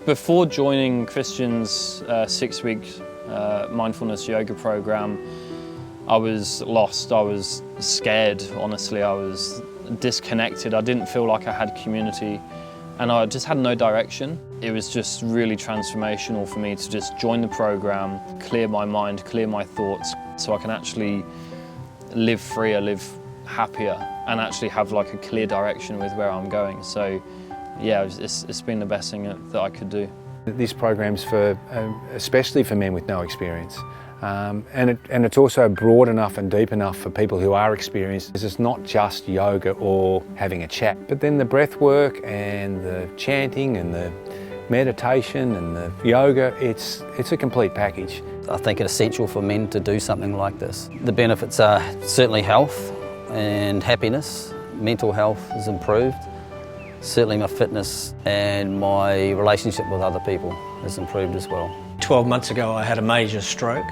Before joining Christian's 6-week mindfulness yoga program, I was lost, I was scared, honestly, I was disconnected. I didn't feel like I had community and I just had no direction. It was just really transformational for me to just join the program, clear my mind, clear my thoughts, so I can actually live freer, live happier, and actually have like a clear direction with where I'm going. So yeah, it's been the best thing that I could do. This program's for, especially for men with no experience. And it's also broad enough and deep enough for people who are experienced. It's not just yoga or having a chat, but then the breath work and the chanting and the meditation and the yoga, it's a complete package. I think it's essential for men to do something like this. The benefits are certainly health and happiness. Mental health is improved. Certainly my fitness and my relationship with other people has improved as well. 12 months ago I had a major stroke.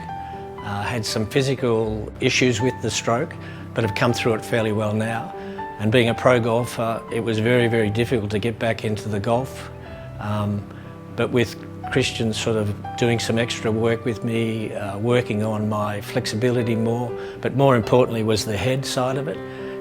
I had some physical issues with the stroke, but have come through it fairly well now. And being a pro golfer, it was very, very difficult to get back into the golf. But with Christian sort of doing some extra work with me, working on my flexibility more, but more importantly was the head side of it,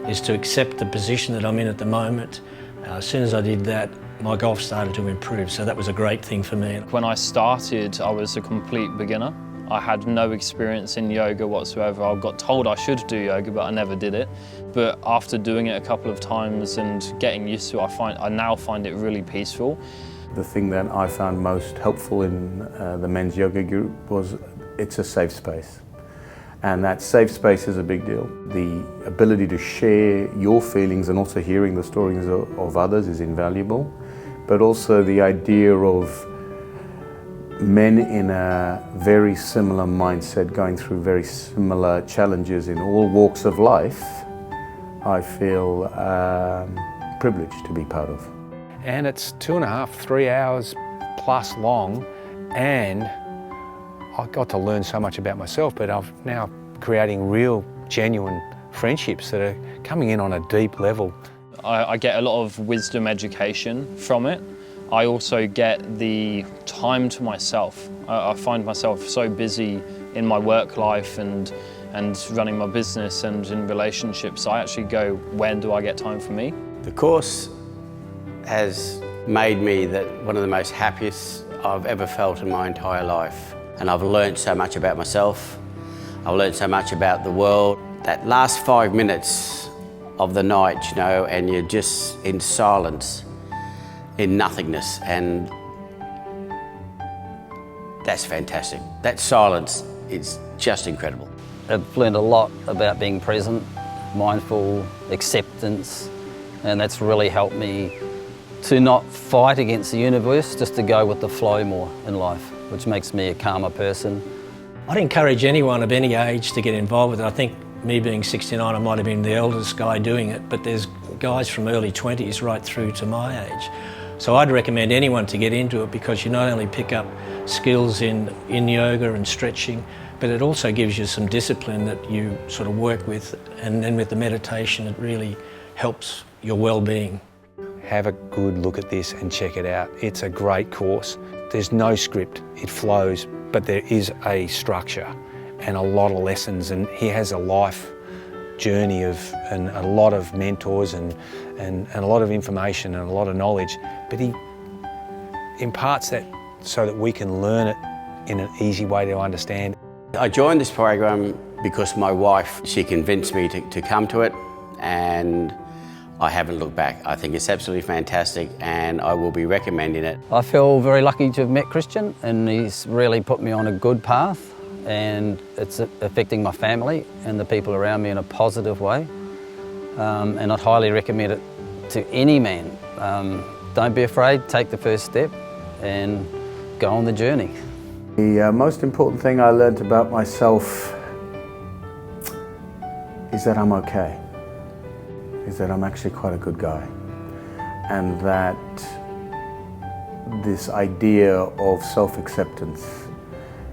is to accept the position that I'm in at the moment. As soon as I did that, my golf started to improve, so that was a great thing for me. When I started, I was a complete beginner. I had no experience in yoga whatsoever. I got told I should do yoga, but I never did it. But after doing it a couple of times and getting used to it, I now find it really peaceful. The thing that I found most helpful in the men's yoga group was it's a safe space. And that safe space is a big deal. The ability to share your feelings and also hearing the stories of others is invaluable. But also the idea of men in a very similar mindset going through very similar challenges in all walks of life, I feel privileged to be part of. And it's 2.5, 3 hours plus long, and I got to learn so much about myself, but I'm now creating real, genuine friendships that are coming in on a deep level. I get a lot of wisdom education from it. I also get the time to myself. I find myself so busy in my work life and running my business and in relationships. I actually go, when do I get time for me? The course has made me one of the most happiest I've ever felt in my entire life. And I've learned so much about myself. I've learned so much about the world. That last 5 minutes of the night, you know, and you're just in silence, in nothingness, and that's fantastic. That silence is just incredible. I've learned a lot about being present, mindful, acceptance, and that's really helped me to not fight against the universe, just to go with the flow more in life, which makes me a calmer person. I'd encourage anyone of any age to get involved with it. I think me being 69, I might have been the eldest guy doing it, but there's guys from early 20s right through to my age. So I'd recommend anyone to get into it, because you not only pick up skills in yoga and stretching, but it also gives you some discipline that you sort of work with, and then with the meditation it really helps your well-being. Have a good look at this and check it out. It's a great course. There's no script, it flows, but there is a structure and a lot of lessons, and he has a life journey and a lot of mentors and a lot of information and a lot of knowledge, but he imparts that so that we can learn it in an easy way to understand. I joined this program because my wife, she convinced me to come to it, and I haven't looked back. I think it's absolutely fantastic, and I will be recommending it. I feel very lucky to have met Christian, and he's really put me on a good path, and it's affecting my family and the people around me in a positive way. And I'd highly recommend it to any man. Don't be afraid, take the first step and go on the journey. The most important thing I learned about myself is that I'm okay. Is that I'm actually quite a good guy, and that this idea of self-acceptance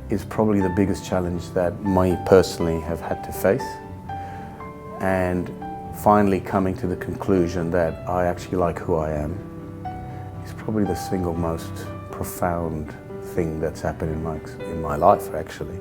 is probably the biggest challenge that I personally have had to face, and finally coming to the conclusion that I actually like who I am is probably the single most profound thing that's happened in my life, actually.